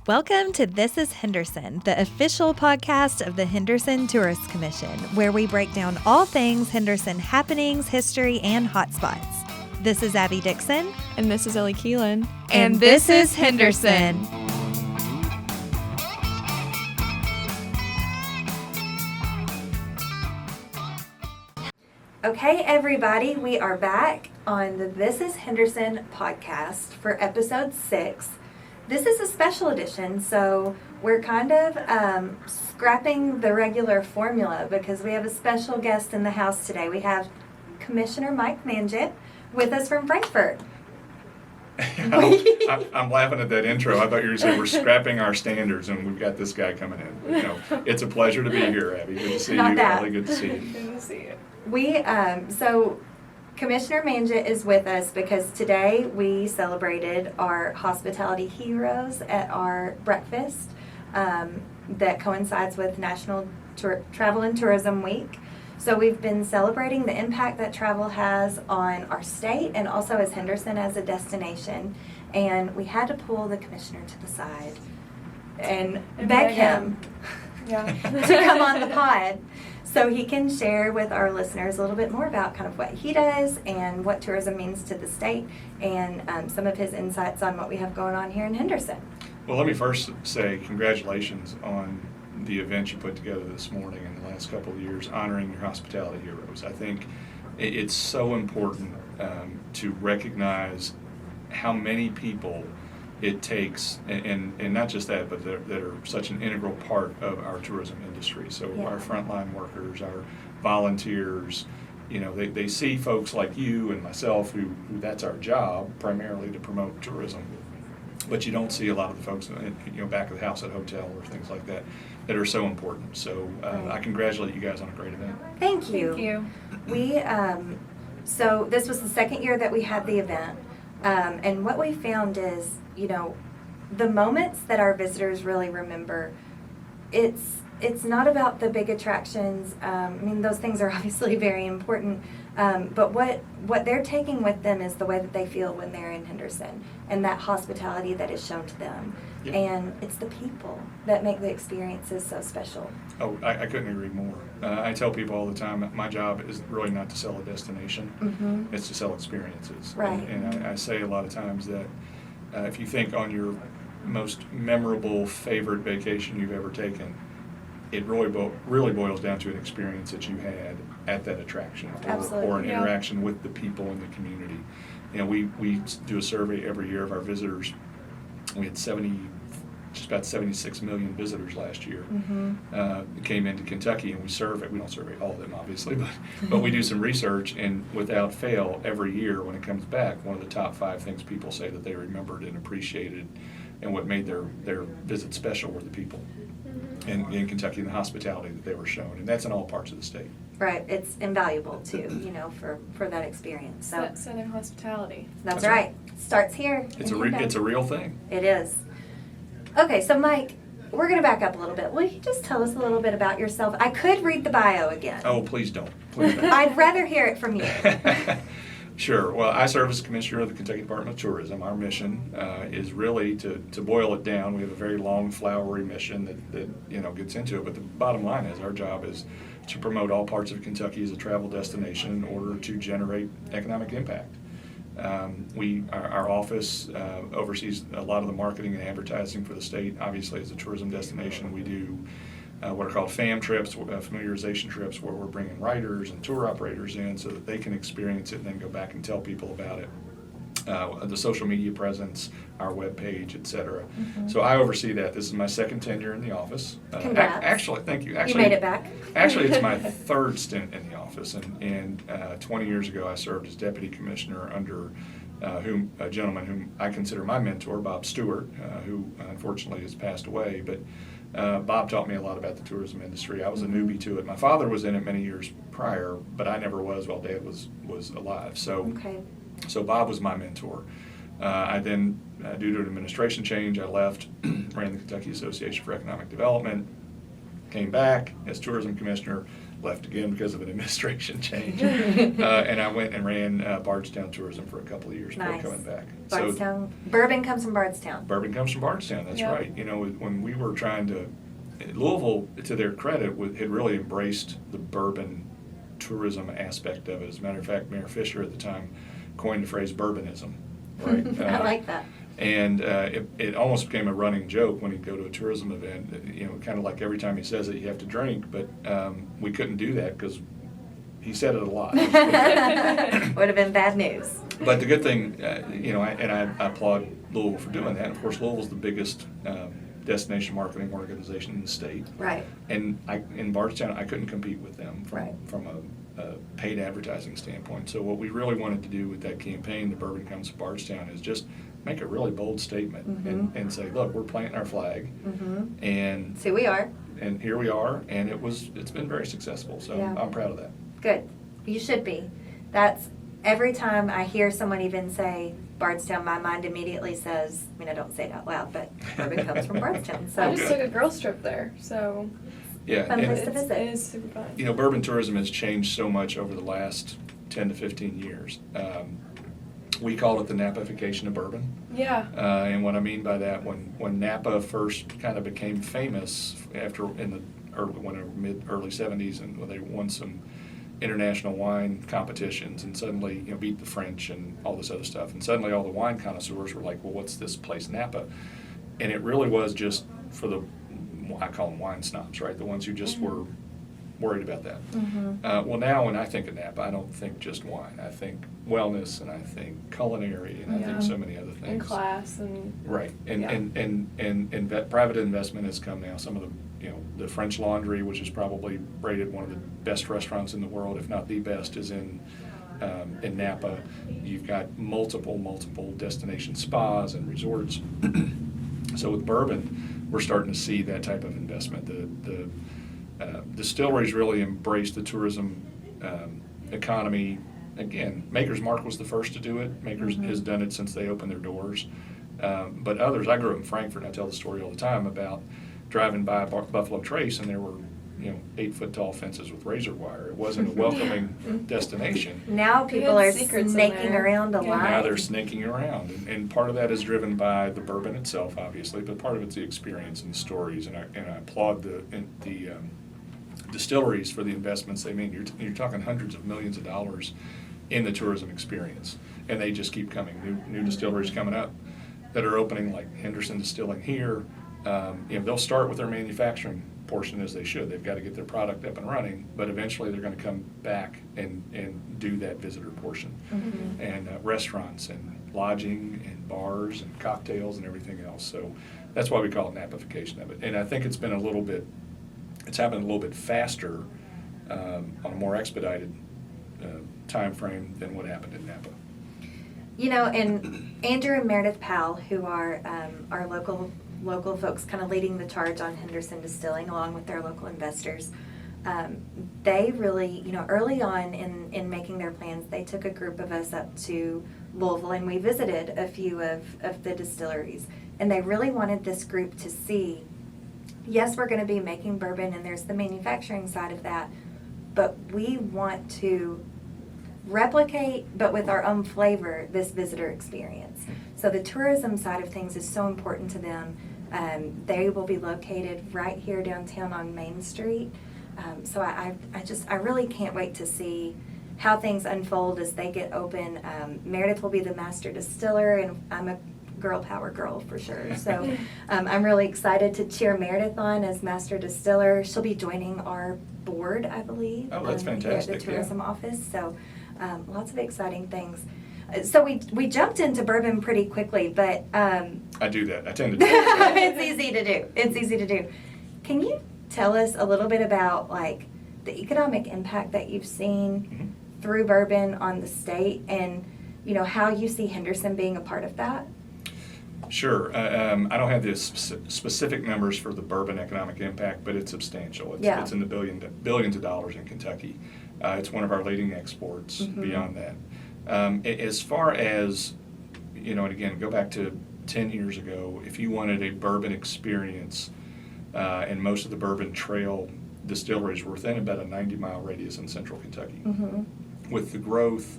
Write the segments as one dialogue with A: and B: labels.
A: Welcome to This is Henderson, the official podcast of the Henderson Tourist Commission, where we break down all things Henderson happenings, history, and hotspots. This is Abby Dixon.
B: And this is Ellie Keelan.
A: And this is Henderson. Okay, everybody, we are back on the This is Henderson podcast for episode 6. This is a special edition, so we're kind of scrapping the regular formula because we have a special guest in the house today. We have Commissioner Mike Mangeot with us from Frankfurt.
C: I'm laughing at that intro. I thought you were saying we're scrapping our standards, and we've got this guy coming in. You know, it's a pleasure to be here, Abby. Good to see you. Really good to see you.
B: Good to see you.
A: So Commissioner Mangeot is with us because today we celebrated our hospitality heroes at our breakfast that coincides with National Travel and Tourism Week. So we've been celebrating the impact that travel has on our state and also as Henderson as a destination. And we had to pull the commissioner to the side and beg him to come on the pod so he can share with our listeners a little bit more about kind of what he does and what tourism means to the state and some of his insights on what we have going on here in Henderson.
C: Well, let me first say congratulations on the event you put together this morning in the last couple of years honoring your hospitality heroes. I think it's so important to recognize how many people it takes, and not just that, but that are such an integral part of our tourism industry. So our frontline workers, our volunteers, you know, they see folks like you and myself who that's our job primarily to promote tourism. But you don't see a lot of the folks, you know, back of the house at hotel or things like that are so important. So I congratulate you guys on a great event.
A: Thank you.
B: Thank you.
A: We so this was the second year that we had the event, and what we found is, you know, the moments that our visitors really remember, it's not about the big attractions. I mean, those things are obviously very important, but what they're taking with them is the way that they feel when they're in Henderson and that hospitality that is shown to them.
C: Yep.
A: And it's the people that make the experiences so special.
C: Oh, I couldn't agree more. I tell people all the time, my job is really not to sell a destination. Mm-hmm. It's to sell experiences.
A: Right.
C: And I say a lot of times that if you think on your most memorable favorite vacation you've ever taken, it really boils down to an experience that you had at that attraction or an interaction with the people in the community. You know, we do a survey every year of our visitors. We had just about 76 million visitors last year. Mm-hmm. Came into Kentucky, and we don't survey all of them obviously, but we do some research, and without fail, every year when it comes back, one of the top 5 things people say that they remembered and appreciated and what made their visit special were the people in Kentucky and the hospitality that they were shown, and that's in all parts of the state.
A: Right, it's invaluable too, you know, for that experience. So
B: Southern hospitality.
A: That's right. Starts here.
C: It's a real thing.
A: It is. Okay, so Mike, we're going to back up a little bit. Will you just tell us a little bit about yourself? I could read the bio again.
C: Oh, please don't. Please don't.
A: I'd rather hear it from you.
C: Sure. Well, I serve as Commissioner of the Kentucky Department of Tourism. Our mission is really to boil it down. We have a very long, flowery mission that you know gets into it. But the bottom line is our job is to promote all parts of Kentucky as a travel destination in order to generate economic impact. Our office oversees a lot of the marketing and advertising for the state. Obviously, as a tourism destination, we do what are called FAM trips, familiarization trips, where we're bringing writers and tour operators in so that they can experience it and then go back and tell people about it. The social media presence, our webpage, etc. Mm-hmm. So I oversee that. This is my second tenure in the office.
A: Congrats.
C: Actually, thank you.
A: You made it back.
C: Actually, it's my third stint in the office, and 20 years ago I served as deputy commissioner under a gentleman whom I consider my mentor, Bob Stewart, who unfortunately has passed away. But Bob taught me a lot about the tourism industry. I was a newbie to it. My father was in it many years prior, but I never was while Dad was alive. So Bob was my mentor. I then, due to an administration change, I left, ran the Kentucky Association for Economic Development, came back as tourism commissioner, left again because of an administration change. And I went and ran Bardstown Tourism for a couple of years before
A: Nice.
C: coming back.
A: Bardstown. Bourbon comes from Bardstown.
C: Bourbon comes from Bardstown, that's
B: Yep.
C: right. You know, when we were trying to, Louisville, to their credit, had really embraced the bourbon tourism aspect of it. As a matter of fact, Mayor Fisher at the time coined the phrase bourbonism. Right?
A: I like that.
C: And it almost became a running joke when he'd go to a tourism event. You know, kind of like every time he says it, you have to drink. But we couldn't do that because he said it a lot.
A: Would have been bad news.
C: But the good thing, you know, I applaud Louisville for doing that. Of course, Louisville's the biggest destination marketing organization in the state.
A: Right.
C: And in Bardstown, I couldn't compete with them
A: Right.
C: from a paid advertising standpoint. So what we really wanted to do with that campaign, The Bourbon Comes to Bardstown, is just make a really bold statement and say, look, we're planting our flag, and
A: So we are.
C: and here we are, and it's been very successful. So
A: Yeah.
C: I'm proud of that.
A: Good. You should be. That's every time I hear someone even say Bardstown, my mind immediately says, I mean, I don't say it out loud, but bourbon comes from Bardstown. So
B: I just took a girls trip there, so
C: Yeah,
A: Fun
C: and,
A: place to
B: it's,
A: visit.
B: it is super fun.
C: you know, bourbon tourism has changed so much over the last 10 to 15 years. We call it the Napafication of bourbon.
B: Yeah.
C: And what I mean by that, when Napa first kind of became famous after in the early 70s, and when they won some international wine competitions and suddenly, you know, beat the French and all this other stuff, and suddenly all the wine connoisseurs were like, well, what's this place Napa? And it really was just for the, I call them wine snobs, right? The ones who just were worried about that. Well, now when I think of Napa, I don't think just wine. I think wellness, and I think culinary, and I think
B: Yeah.
C: so many other things.
B: In class and
C: Right, and
B: Yeah.
C: private investment has come now. Some of the, you know, the French Laundry, which is probably rated one of the best restaurants in the world, if not the best, is in Napa. You've got multiple destination spas and resorts. So with bourbon, we're starting to see that type of investment. The distilleries really embrace the tourism economy. Again, Maker's Mark was the first to do it. Maker's has done it since they opened their doors. But others, I grew up in Frankfurt, and I tell the story all the time about driving by Buffalo Trace, and there were, you know, 8-foot tall fences with razor wire. It wasn't a welcoming destination.
A: now
B: They
A: people
B: had
A: are
B: secrets in
A: snaking
B: there.
A: around a
B: Yeah.
A: lot.
C: Now they're sneaking around, and part of that is driven by the bourbon itself, obviously, but part of it's the experience and the stories. And I applaud the distilleries for the investments they made. You're talking hundreds of millions of dollars in the tourism experience, and they just keep coming. New distilleries coming up that are opening, like Henderson Distilling here. You know, they'll start with their manufacturing portion, as they should. They've got to get their product up and running, but eventually they're going to come back and do that visitor portion. And restaurants and lodging and bars and cocktails and everything else. So that's why we call it Napafication of it. And I think it's happened a little bit faster on a more expedited time frame than what happened in Napa.
A: You know, and Andrew and Meredith Powell, who are our local folks kind of leading the charge on Henderson Distilling along with their local investors, they really, you know, early on in making their plans, they took a group of us up to Louisville, and we visited a few of the distilleries. And they really wanted this group to see, yes, we're going to be making bourbon, and there's the manufacturing side of that, but we want to replicate, but with our own flavor, this visitor experience. So the tourism side of things is so important to them. They will be located right here downtown on Main Street. So I really can't wait to see how things unfold as they get open. Meredith will be the master distiller, and I'm a girl power girl for sure. So I'm really excited to cheer Meredith on as master distiller. She'll be joining our board, I believe.
C: Oh, that's
A: Here at
C: fantastic,
A: the
C: yeah.
A: tourism office. So lots of exciting things. So we jumped into bourbon pretty quickly, but
C: I do that. I tend to do that.
A: it's easy to do. It's easy to do. Can you tell us a little bit about like the economic impact that you've seen through bourbon on the state, and you know how you see Henderson being a part of that?
C: Sure. I don't have the specific numbers for the bourbon economic impact, but it's substantial. It's in the billions of dollars in Kentucky. It's one of our leading exports beyond that. As far as, you know, and again, go back to 10 years ago, if you wanted a bourbon experience, and most of the bourbon trail distilleries within about a 90-mile radius in central Kentucky.
A: Mhm.
C: With the growth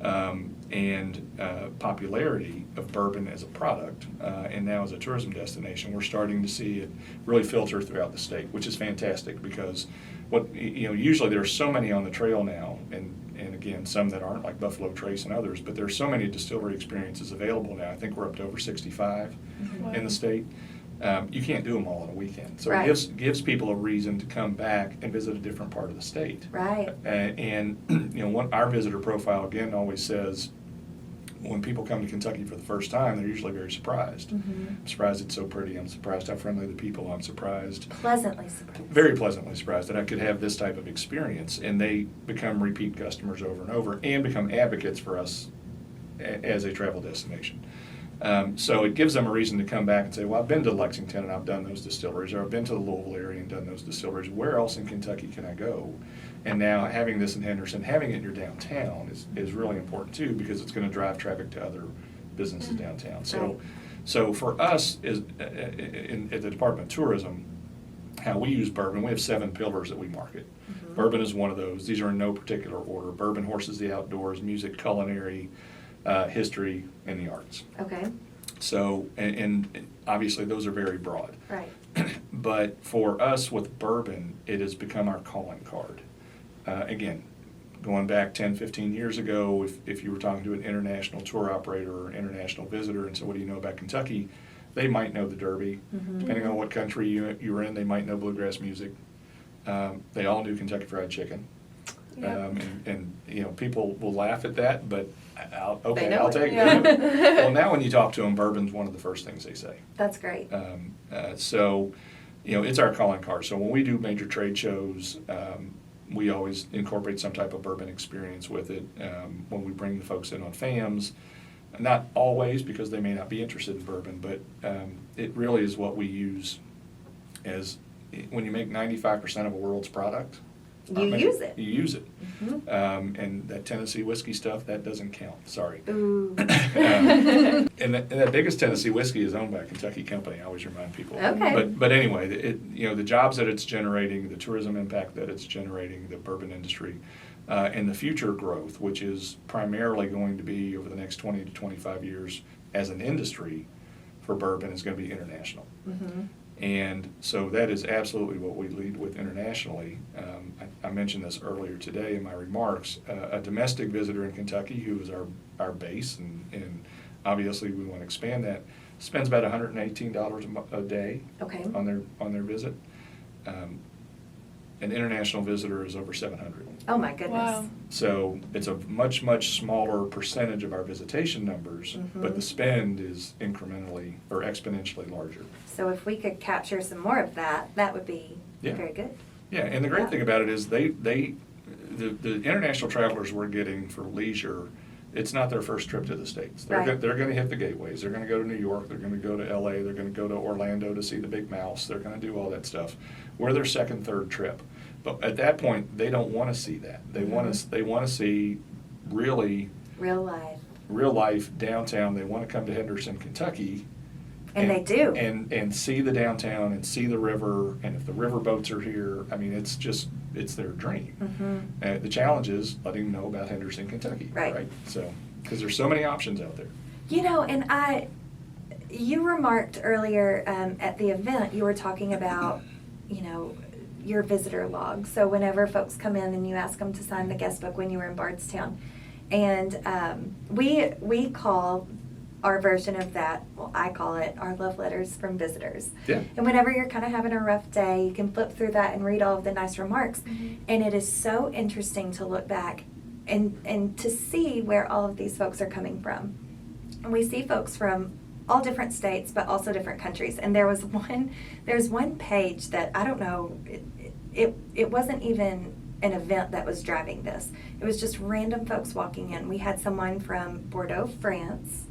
C: and popularity of bourbon as a product, and now as a tourism destination, we're starting to see it really filter throughout the state, which is fantastic because usually there are so many on the trail now, and again, some that aren't, like Buffalo Trace and others, but there's so many distillery experiences available now. I think we're up to over 65
A: Mhm.
C: in the state. You can't do them all in a weekend. So
A: Right.
C: it gives people a reason to come back and visit a different part of the state.
A: Right.
C: And our visitor profile again always says, when people come to Kentucky for the first time, they're usually very surprised.
A: Mhm.
C: I'm surprised it's so pretty. I'm surprised how friendly the people. I'm surprised,
A: Pleasantly surprised.
C: very pleasantly surprised that I could have this type of experience. And they become repeat customers over and over and become advocates for us as a travel destination. So it gives them a reason to come back and say, well, I've been to Lexington and I've done those distilleries, or I've been to the Louisville area and done those distilleries. Where else in Kentucky can I go? And now having this in Henderson, having it in your downtown is really important too, because it's going to drive traffic to other businesses downtown.
A: Right.
C: So for us at the Department of Tourism, how we use bourbon, we have 7 pillars that we market.
A: Mhm.
C: Bourbon is one of those. These are in no particular order. Bourbon, horses, the outdoors, music, culinary, history, and the arts.
A: Okay.
C: So, and obviously those are very broad.
A: Right.
C: But for us with bourbon, it has become our calling card. Again, going back 10, 15 years ago, if you were talking to an international tour operator or an international visitor and said, what do you know about Kentucky? They might know the Derby.
A: Mhm.
C: Depending on what country you were in, they might know bluegrass music. They all knew Kentucky Fried Chicken.
B: Yep.
C: And people will laugh at that, but I'll
A: They know it.
C: take
B: Yeah.
C: it. Well, now when you talk to them, bourbon's one of the first things they say.
A: That's great.
C: So, it's our calling card. So when we do major trade shows, we always incorporate some type of bourbon experience with it. When we bring the folks in on FAMs, not always because they may not be interested in bourbon, but it really is what we use as when you make 95% of a world's product.
A: You use it.
C: You use it.
A: Mhm.
C: And that Tennessee whiskey stuff, that doesn't count. Sorry.
A: Ooh.
C: And that biggest Tennessee whiskey is owned by a Kentucky company. I always remind people.
A: Okay.
C: But anyway, the jobs that it's generating, the tourism impact that it's generating, the bourbon industry, and the future growth, which is primarily going to be over the next 20 to 25 years as an industry for bourbon, is going to be international.
A: Mhm.
C: And so that is absolutely what we lead with internationally. I mentioned this earlier today in my remarks. A domestic visitor in Kentucky, who is our base, and obviously we want to expand that, spends about $118 a day
A: Okay.
C: on their visit. An international visitor is over 700.
A: Oh my goodness.
B: Wow.
C: So it's a much, much smaller percentage of our visitation numbers, but
A: Mhm.
C: the spend is incrementally or exponentially larger.
A: So if we could capture some more of that, that would be
C: Yeah.
A: very good.
C: Yeah, and the great
A: Yeah.
C: thing about it is the international travelers we're getting for leisure, it's not their first trip to the States. They're
A: Right.
C: they're going to hit the gateways. They're going to go to New York. They're going to go to LA. They're going to go to Orlando to see the Big Mouse. They're going to do all that stuff. We're their second, third trip. But at that point, they don't want to see that. They want to see really
A: Real life.
C: real life downtown. They want to come to Henderson, Kentucky.
A: And they do.
C: And see the downtown and see the river, and if the river boats are here, I mean, it's their dream.
A: Mhm.
C: The challenge is letting them know about Henderson, Kentucky.
A: Right.
C: So, because there's so many options out there.
A: And you remarked earlier at the event, you were talking about, your visitor log. So whenever folks come in and you ask them to sign the guest book when you were in Bardstown. And we call our version of that, well, I call it our love letters from visitors.
C: Yeah.
A: And whenever you're kind of having a rough day, you can flip through that and read all of the nice remarks.
B: Mhm.
A: And it is so interesting to look back and to see where all of these folks are coming from. And we see folks from all different states, but also different countries. And there's one page that I don't know, it wasn't even an event that was driving this. It was just random folks walking in. We had someone from Bordeaux, France,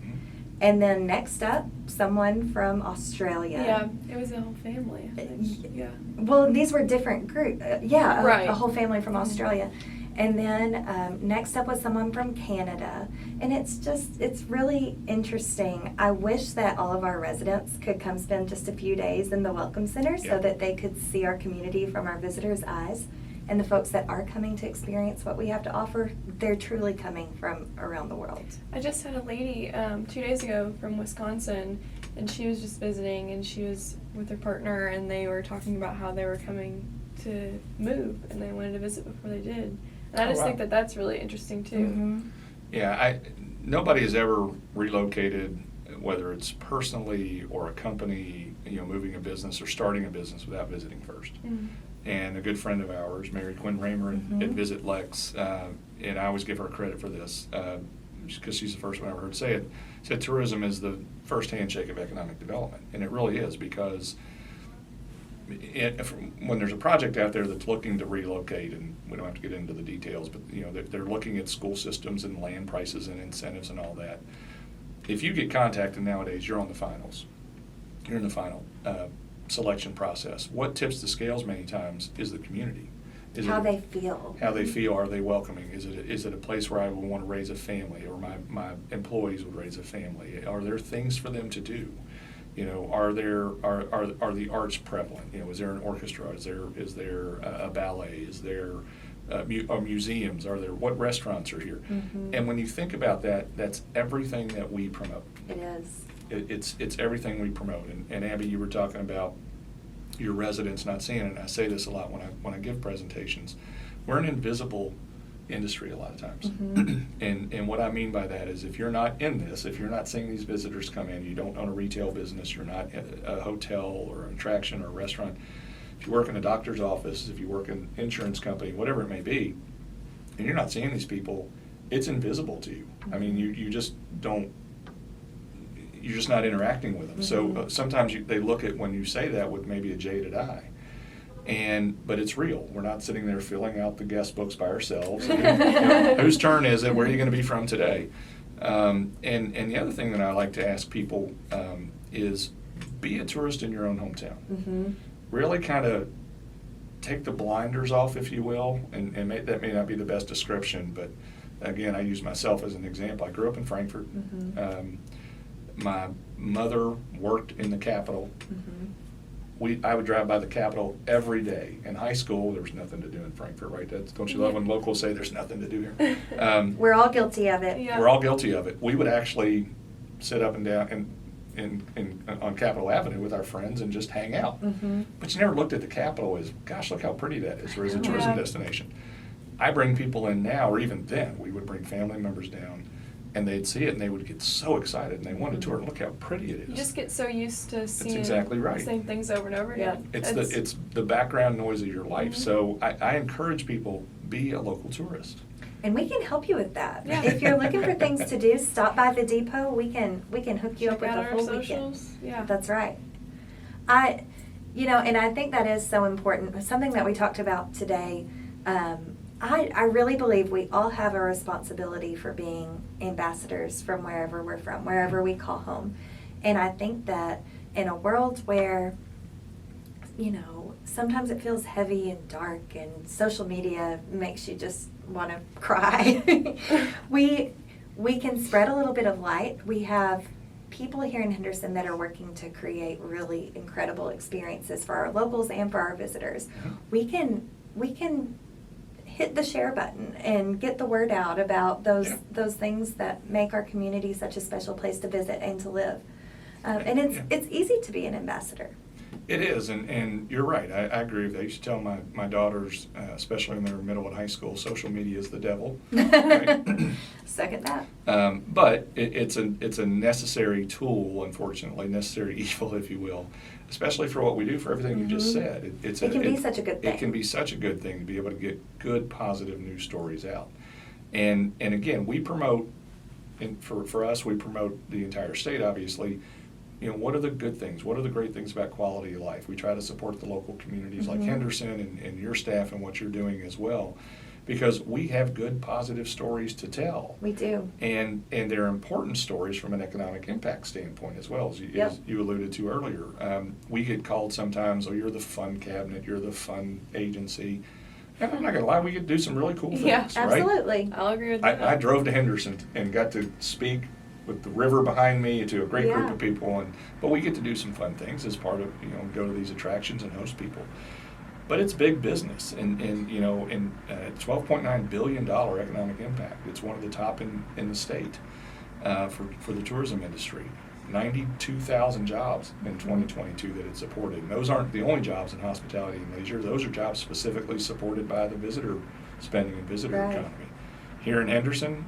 A: and then next up, someone from Australia.
B: Yeah, it was a whole family. I think. Yeah.
A: Well, these were different groups.
B: Right.
A: A whole family from
B: Mhm.
A: Australia. And then next up was someone from Canada. And it's really interesting. I wish that all of our residents could come spend just a few days in the Welcome Center so that they could see our community from our visitors' eyes. And the folks that are coming to experience what we have to offer, they're truly coming from around the world.
B: I just had a lady 2 days ago from Wisconsin, and she was just visiting, and she was with her partner, and they were talking about how they were coming to move, and they wanted to visit before they did. And I just think that that's really interesting too.
A: Mm-hmm.
C: Yeah, nobody has ever relocated, whether it's personally or a company, moving a business or starting a business without visiting first.
B: Mm-hmm.
C: And a good friend of ours, Mary Quinn Raymer at Visit Lex, and I always give her credit for this because she's the first one I ever heard say it, said tourism is the first handshake of economic development. And it really is, because when there's a project out there that's looking to relocate, and we don't have to get into the details, but they're looking at school systems and land prices and incentives and all that. If you get contacted nowadays, you're on the finals. You're in the final selection process. What tips the scales many times is the community.
A: How they feel.
C: How they feel. Are they welcoming? Is it a place where I would want to raise a family, or my employees would raise a family? Are there things for them to do? Are the arts prevalent? Is there an orchestra? Is there a ballet? Is there museums? What restaurants are here?
A: Mm-hmm.
C: And when you think about that, that's everything that we promote.
A: It is.
C: It's everything we promote. And Abby, you were talking about your residents not seeing it, and I say this a lot when I give presentations. We're an invisible industry a lot of times.
A: Mm-hmm.
C: And what I mean by that is, if you're not in this, if you're not seeing these visitors come in, you don't own a retail business, you're not a hotel or an attraction or a restaurant, if you work in a doctor's office, if you work in an insurance company, whatever it may be, and you're not seeing these people, it's invisible to you. I mean, you just don't, you're just not interacting with them.
A: Mm-hmm.
C: So sometimes they look at when you say that with maybe a jaded eye. But it's real. We're not sitting there filling out the guest books by ourselves. Whose turn is it? Where are you going to be from today? And the other thing that I like to ask people is, be a tourist in your own hometown.
A: Mm-hmm.
C: Really kind of take the blinders off, if you will, and that may not be the best description, but again, I use myself as an example. I grew up in Frankfurt.
A: Mm-hmm.
C: My mother worked in the Capitol.
A: Mm-hmm.
C: I would drive by the Capitol every day. In high school, there was nothing to do in Frankfurt, right? Don't you love when locals say there's nothing to do here?
A: We're all guilty of it.
B: Yeah.
C: We're all guilty of it. We would actually sit up and down on Capitol Avenue with our friends and just hang out.
A: Mm-hmm.
C: But you never looked at the Capitol as, gosh, look how pretty that is, or as a tourism destination. I bring people in now, or even then, we would bring family members down, and they'd see it, and they would get so excited, and they wanted to tour. Look how pretty it is.
B: You just get so used to seeing
C: exactly right.
B: the same things over and over again.
C: It's the background noise of your life. So I encourage people, be a local tourist.
A: And we can help you with that.
B: Yeah.
A: If you're looking for things to do, stop by the depot. We can hook you up with
B: Check out
A: a
B: our
A: full
B: socials.
A: weekend.
B: Yeah.
A: That's right. And I think that is so important. Something that we talked about today. I really believe we all have a responsibility for being ambassadors from wherever we're from, wherever we call home. And I think that in a world where, sometimes it feels heavy and dark and social media makes you just want to cry, we can spread a little bit of light. We have people here in Henderson that are working to create really incredible experiences for our locals and for our visitors. We can hit the share button and get the word out about those things that make our community such a special place to visit and to live. And it's easy to be an ambassador.
C: It is, and you're right. I agree with that. I used to tell my daughters, especially when they were middle and high school, social media is the devil. Right?
A: Second that.
C: But it's a necessary tool, unfortunately, necessary evil, if you will, especially for what we do, for everything you just said. It can
A: be such a good thing.
C: It can be such a good thing to be able to get good, positive news stories out. And again, we promote, and for us, we promote the entire state, obviously. What are the good things? What are the great things about quality of life? We try to support the local communities like Henderson and your staff and what you're doing as well, because we have good, positive stories to tell.
A: We do.
C: And they're important stories from an economic impact standpoint as well, as you alluded to earlier. We get called sometimes, oh, you're the fun cabinet, you're the fun agency. And I'm not gonna lie, we get to do some really cool things,
B: Yeah,
C: right?
A: Absolutely.
B: I'll agree with that.
C: I drove to Henderson and got to speak with the river behind me to a great group
A: Yeah.
C: of people, but we get to do some fun things as part of, go to these attractions and host people. But it's big business, and $12.9 billion economic impact. It's one of the top in the state for the tourism industry. 92,000 jobs in 2022 that it supported. And those aren't the only jobs in hospitality and leisure. Those are jobs specifically supported by the visitor spending and visitor
A: Right.
C: economy. Here in Henderson,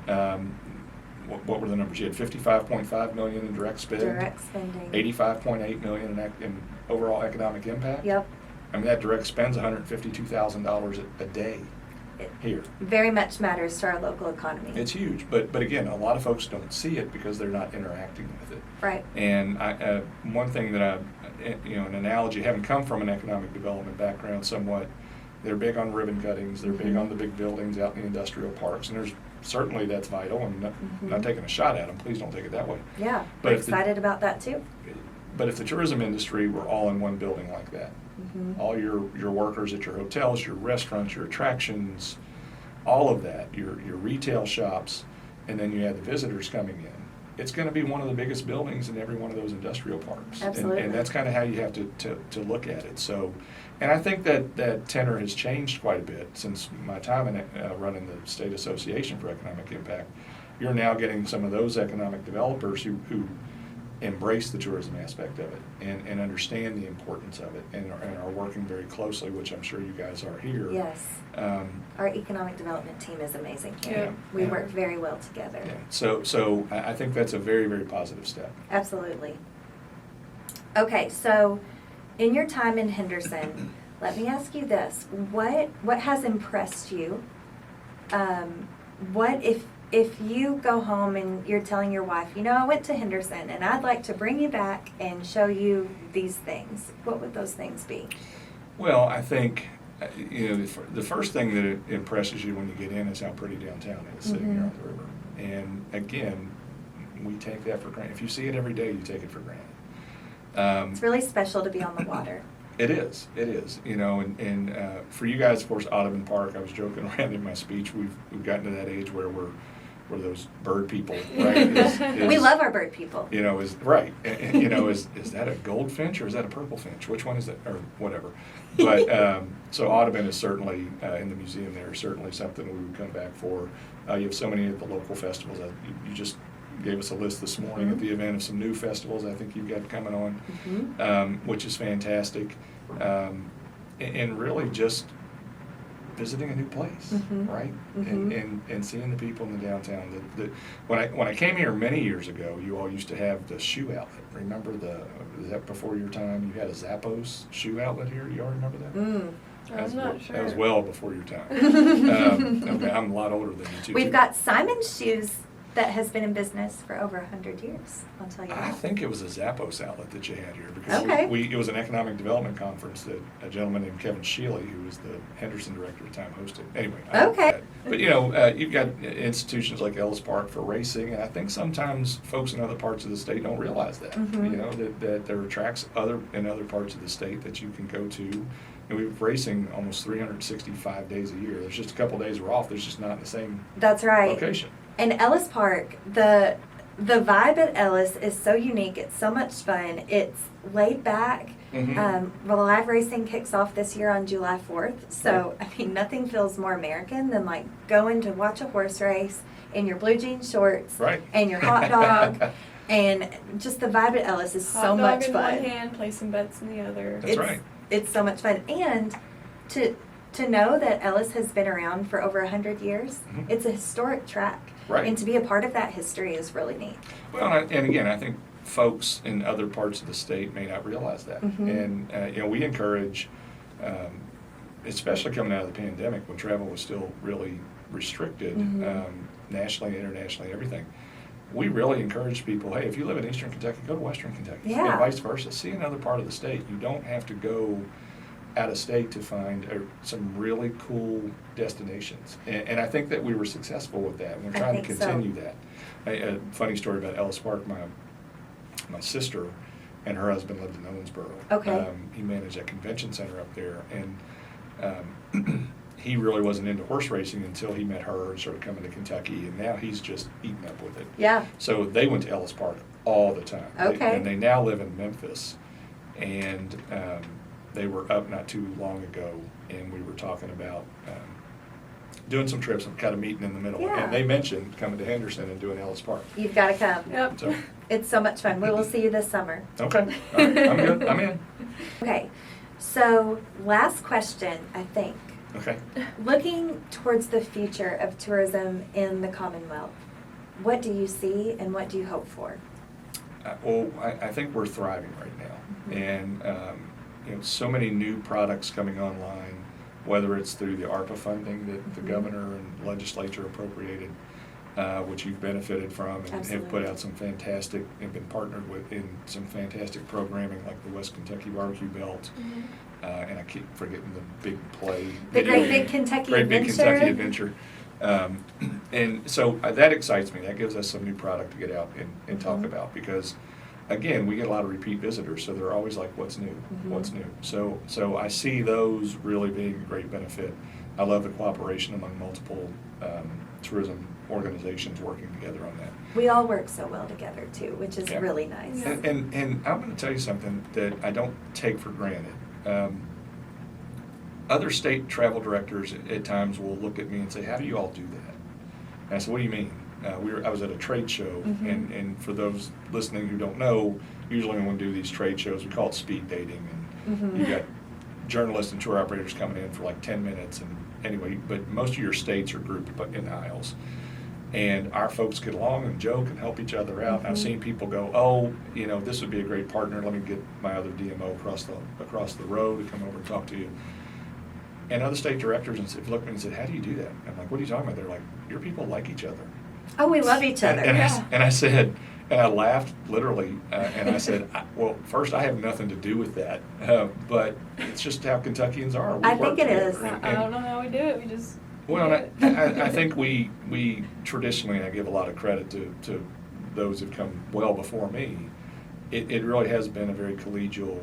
C: what were the numbers? You had $55.5 million in direct spend.
A: Direct spending.
C: $85.8 million in overall economic impact.
A: Yep.
C: I mean, that direct spend's $152,000 a day here.
A: Very much matters to our local economy.
C: It's huge, but again, a lot of folks don't see it because they're not interacting with it.
A: Right.
C: And one thing that an analogy, having come from an economic development background somewhat, they're big on ribbon cuttings, they're big on the big buildings out in the industrial parks, and certainly that's vital, and not taking a shot at them, please don't take it that way.
A: Yeah,
C: But
A: we're
C: if the-
A: excited about that too.
C: But if the tourism industry were all in one building like that, all your workers at your hotels, your restaurants, your attractions, all of that, your retail shops, and then you had the visitors coming in, it's going to be one of the biggest buildings in every one of those industrial parks.
A: Absolutely.
C: And that's kind of how you have to look at it. So, and I think that tenor has changed quite a bit since my time in running the State Association for Economic Impact. You're now getting some of those economic developers who embrace the tourism aspect of it and understand the importance of it and are working very closely, which I'm sure you guys are here.
A: Yes. Our economic development team is amazing here.
B: Yeah.
A: We
C: Yeah.
A: work very well together.
C: Yeah. So I think that's a very, very positive step.
A: Absolutely. Okay, so in your time in Henderson, let me ask you this. What has impressed you? What if you go home and you're telling your wife, I went to Henderson and I'd like to bring you back and show you these things, what would those things be?
C: Well, I think, the first thing that it impresses you when you get in is how pretty downtown is sitting here on the river. And again, we take that for granted. If you see it every day, you take it for granted.
A: It's really special to be on the water.
C: It is, and for you guys, of course, Audubon Park, I was joking around in my speech, we've gotten to that age where we're those bird people, right?
A: We love our bird people.
C: Is right, is that a goldfinch or is that a purple finch? Which one is that, or whatever. But, so Audubon is certainly, in the museum there, is certainly something we would come back for. You have so many at the local festivals. You just gave us a list this morning at the event of some new festivals I think you've got coming on, which is fantastic. And really just visiting a new place, right? And seeing the people in the downtown. When I came here many years ago, you all used to have the shoe outlet. Remember was that before your time? You had a Zappos shoe outlet here. You all remember that?
B: I'm not sure.
C: That was well before your time. Okay, I'm a lot older than you two.
A: We've got Simon's Shoes that has been in business for over 100 years. I'll tell you
C: I
A: that.
C: think it was a Zappos outlet that you had here because
A: Okay.
C: it was an economic development conference that a gentleman named Kevin Shealy, who was the Henderson director at the time, hosted. Anyway.
A: Okay.
C: But you've got institutions like Ellis Park for racing, and I think sometimes folks in other parts of the state don't realize that. That there are tracks in other parts of the state that you can go to. And we have racing almost 365 days a year. There's just a couple days we're off. There's just not in the same
A: That's right.
C: location.
A: And Ellis Park, the vibe at Ellis is so unique. It's so much fun. It's laid back. The live racing kicks off this year on July 4th. So, nothing feels more American than like going to watch a horse race in your blue jean shorts
C: Right.
A: and your hot dog. And just the vibe at Ellis is so much
B: in
A: fun.
B: one hand, play some bets in the other.
C: That's right.
A: It's so much fun. And to know that Ellis has been around for over 100 years, it's a historic track.
C: Right.
A: And to be a part of that history is really neat.
C: Well, and again, I think folks in other parts of the state may not realize that. And, we encourage, especially coming out of the pandemic when travel was still really restricted, nationally, internationally, everything. We really encourage people, hey, if you live in Eastern Kentucky, go to Western Kentucky.
A: Yeah.
C: And vice versa. See another part of the state. You don't have to go out of state to find some really cool destinations. And I think that we were successful with that. And we're
A: I
C: trying to
A: think so.
C: continue that. A funny story about Ellis Park, my sister and her husband lived in Owensboro.
A: Okay.
C: He managed a convention center up there. And he really wasn't into horse racing until he met her and started coming to Kentucky, and now he's just eating up with it.
A: Yeah.
C: So they went to Ellis Park all the time.
A: Okay.
C: And they now live in Memphis, and they were up not too long ago, and we were talking about doing some trips and kind of meeting in the middle.
A: Yeah.
C: And they mentioned coming to Henderson and doing Ellis Park.
A: You've got to come.
B: Yep.
C: So,
A: It's so much fun. We will see you this summer.
C: okay, all right, I'm good, I'm in.
A: Okay, so last question, I think.
C: Okay.
A: Looking towards the future of tourism in the Commonwealth, what do you see and what do you hope for?
C: Well, I think we're thriving right now,
A: Mhm.
C: and so many new products coming online, whether it's through the ARPA funding that the
A: Mhm.
C: governor and legislature appropriated, which you've benefited from and have
A: Absolutely.
C: put out some fantastic, and been partnered with in some fantastic programming like the West Kentucky Barbecue Belt, and I keep forgetting the big play.
A: The
C: video
A: Great
C: game.
A: Big Kentucky
C: Great Big
A: Adventure.
C: Kentucky Adventure. And so that excites me. That gives us some new product to get out and talk
A: Mhm.
C: about, because again, we get a lot of repeat visitors, so they're always like, what's new?
A: Mhm.
C: What's new? So I see those really being a great benefit. I love the cooperation among multiple tourism organizations working together on that.
A: We all work so well together too, which is
C: Yeah.
A: really nice.
B: Yeah.
C: And I'm going to tell you something that I don't take for granted. Other state travel directors at times will look at me and say, how do you all do that? And I said, what do you mean? I was at a trade show,
A: Mhm.
C: and for those listening who don't know, usually when we do these trade shows, we call it speed dating. And
A: Mhm.
C: you got journalists and tour operators coming in for like 10 minutes. And anyway, but most of your states are grouped in aisles. And our folks get along and joke and help each other out.
A: Mhm.
C: I've seen people go, oh, this would be a great partner. Let me get my other DMO across the road to come over and talk to you. And other state directors looked at me and said, how do you do that? I'm like, what are you talking about? They're like, your people like each other.
A: Oh, we love each other.
C: And I said, and I laughed literally, and I said, well, first, I have nothing to do with that, but it's just how Kentuckians are. We
A: I
C: work
A: think it
C: together.
A: is.
C: And-
B: I don't know how we do it. We just.
C: Well,
B: do
C: and
B: it.
C: I think we traditionally, and I give a lot of credit to those who've come well before me, it really has been a very collegial,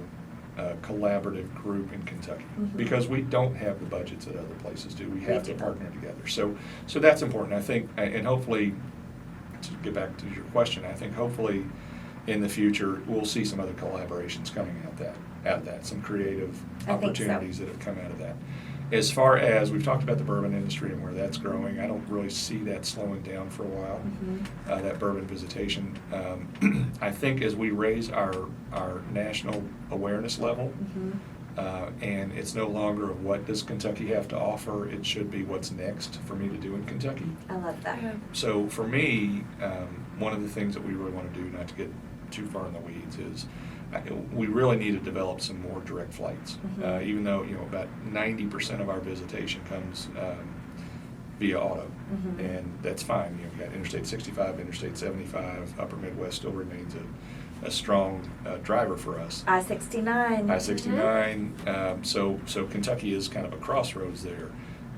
C: collaborative group in Kentucky,
A: Mhm.
C: because we don't have the budgets that other places do. We have
A: do
C: to
A: not.
C: partner together. So that's important. I think, and hopefully, to get back to your question, I think hopefully in the future, we'll see some other collaborations coming out of that, some creative
A: I think so.
C: opportunities that have come out of that. As far as, we've talked about the bourbon industry and where that's growing, I don't really see that slowing down for a while,
A: Mhm.
C: that bourbon visitation. I think as we raise our national awareness level,
A: Mhm.
C: and it's no longer what does Kentucky have to offer, it should be what's next for me to do in Kentucky.
A: I love that.
B: Yeah.
C: So for me, one of the things that we really want to do, not to get too far in the weeds, is we really need to develop some more direct flights.
A: Mhm.
C: Even though about 90% of our visitation comes via auto,
A: Mhm.
C: and that's fine. You've got Interstate 65, Interstate 75, Upper Midwest still remains a strong driver for us.
A: I-69.
C: I-69, so Kentucky is kind of a crossroads there.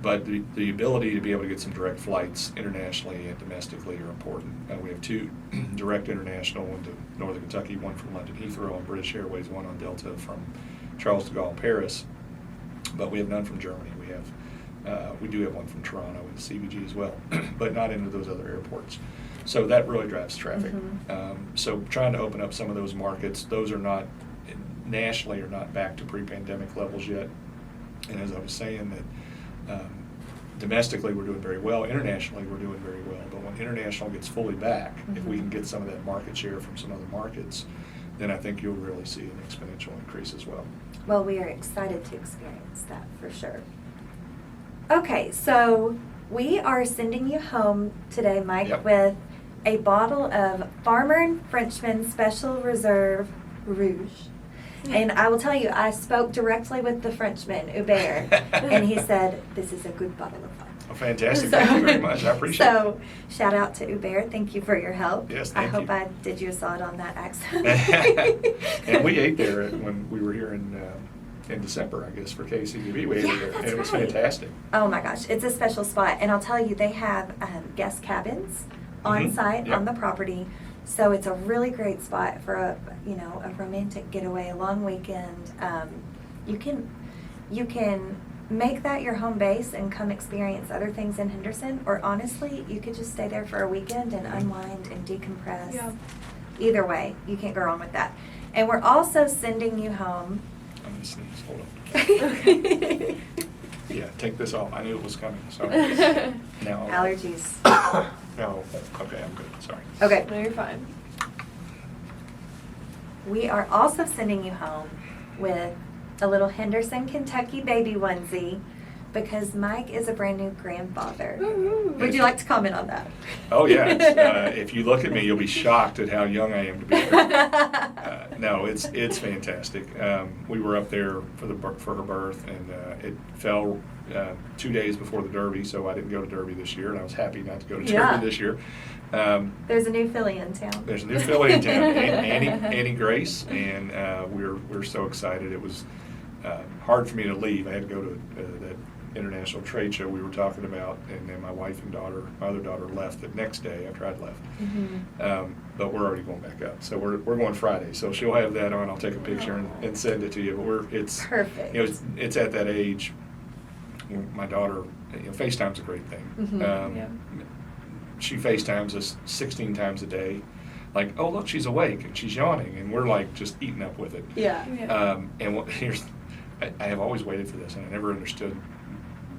C: But the ability to be able to get some direct flights internationally and domestically are important. We have two direct international, one to Northern Kentucky, one from London Heathrow on British Airways, one on Delta from Charles de Gaulle, Paris. But we have none from Germany. We do have one from Toronto and CBG as well, but not into those other airports. So that really drives traffic.
A: Mhm.
C: So trying to open up some of those markets, those are not, nationally are not back to pre-pandemic levels yet. And as I was saying, that domestically we're doing very well, internationally we're doing very well, but when international gets fully back, if we
A: Mhm.
C: can get some of that market share from some other markets, then I think you'll really see an exponential increase as well.
A: Well, we are excited to experience that for sure. Okay, so we are sending you home today, Mike,
C: Yep.
A: with a bottle of Farmer and Frenchman Special Reserve Rouge. And I will tell you, I spoke directly with the Frenchman, Hubert, and he said, this is a good bottle of wine.
C: Well, fantastic. Thank you very much. I appreciate it.
A: So, shout out to Hubert. Thank you for your help.
C: Yes,
A: I
C: thank
A: hope
C: you.
A: I did you a solid on that accent.
C: And we ate there when we were here in December, I guess, for KCBB. We ate
A: Yeah,
C: there, and
A: that's
C: it was
A: right. Oh
C: fantastic.
A: my gosh, it's a special spot, and I'll tell you, they have guest cabins on
C: Mhm,
A: site
C: yep.
A: on the property, so it's a really great spot for a romantic getaway, a long weekend. You can make that your home base and come experience other things in Henderson, or honestly, you could just stay there for a weekend and unwind and decompress.
B: Yeah.
A: Either way, you can't go wrong with that. And we're also sending you home.
C: I'm going to sneeze. Hold on. Yeah, take this off. I knew it was coming. So now.
A: Allergies.
C: No. Okay, I'm good. Sorry.
A: Okay.
B: No, you're fine.
A: We are also sending you home with a little Henderson, Kentucky baby onesie because Mike is a brand new grandfather.
B: Woo-hoo.
A: Would you like to comment on that?
C: Oh, yeah. If you look at me, you'll be shocked at how young I am to be a grandfather. No, it's fantastic. We were up there for her birth, and it fell 2 days before the Derby, so I didn't go to Derby this year, and I was happy not to go to Derby this year.
A: There's a new filly in town.
C: There's a new filly in town, Annie Grace, and we're so excited. It was hard for me to leave. I had to go to that international trade show we were talking about, and then my wife and my other daughter left the next day after I'd left.
A: Mm-hmm.
C: But we're already going back up, so we're going Friday. So she'll have that on. I'll take a picture and send it to you. But it's
A: perfect.
C: It's at that age. My daughter, FaceTime's a great thing.
A: Mm-hmm.
B: Yeah.
C: She FaceTimes us 16 times a day. Like, oh, look, she's awake and she's yawning, and we're like just eating up with it.
A: Yeah.
C: And I have always waited for this, and I never understood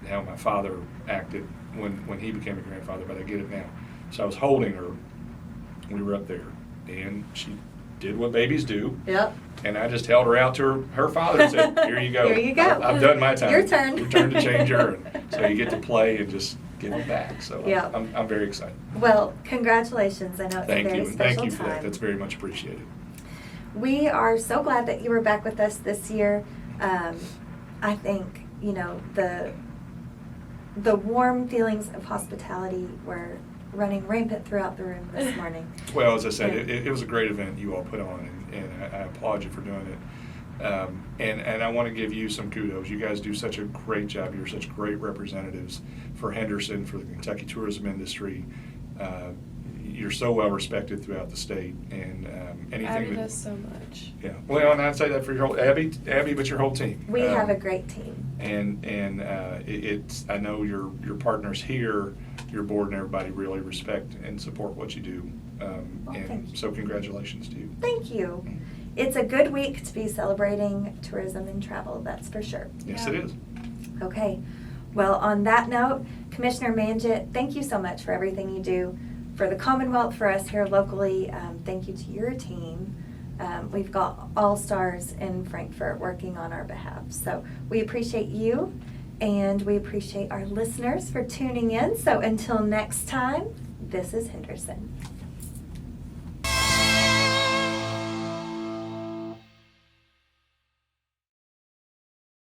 C: how my father acted when he became a grandfather, but I get it now. So I was holding her. We were up there, and she did what babies do.
A: Yep.
C: And I just held her out to her father and said, "Here you go.
A: Here you go.
C: I've done my time.
A: Your turn.
C: Your turn to change her." And so you get to play and just give it back. So
A: Yeah.
C: I'm very excited.
A: Well, congratulations. I know it's
C: Thank
A: a very
C: you, and
A: special
C: thank you for
A: time.
C: that. That's very much appreciated.
A: We are so glad that you were back with us this year. I think, the warm feelings of hospitality were running rampant throughout the room this morning.
C: Well, as I said,
A: Yeah.
C: it was a great event you all put on, and I applaud you for doing it. And I want to give you some kudos. You guys do such a great job. You're such great representatives for Henderson, for the Kentucky tourism industry. You're so well respected throughout the state, and anything
B: Abby
C: that,
B: does so much.
C: yeah. Well, and I'd say that for your whole Abby, but your whole team.
A: We have a great team.
C: And it's I know your partners here, your board and everybody really respect and support what you do.
A: Thank
C: And
A: you.
C: so congratulations to you.
A: Thank you. It's a good week to be celebrating tourism and travel, that's for sure.
C: Yes,
B: Yeah.
C: it is.
A: Okay. Well, on that note, Commissioner Mangeot, thank you so much for everything you do for the Commonwealth, for us here locally. Thank you to your team. We've got all-stars in Frankfurt working on our behalf. So we appreciate you, and we appreciate our listeners for tuning in. So until next time, this is Henderson.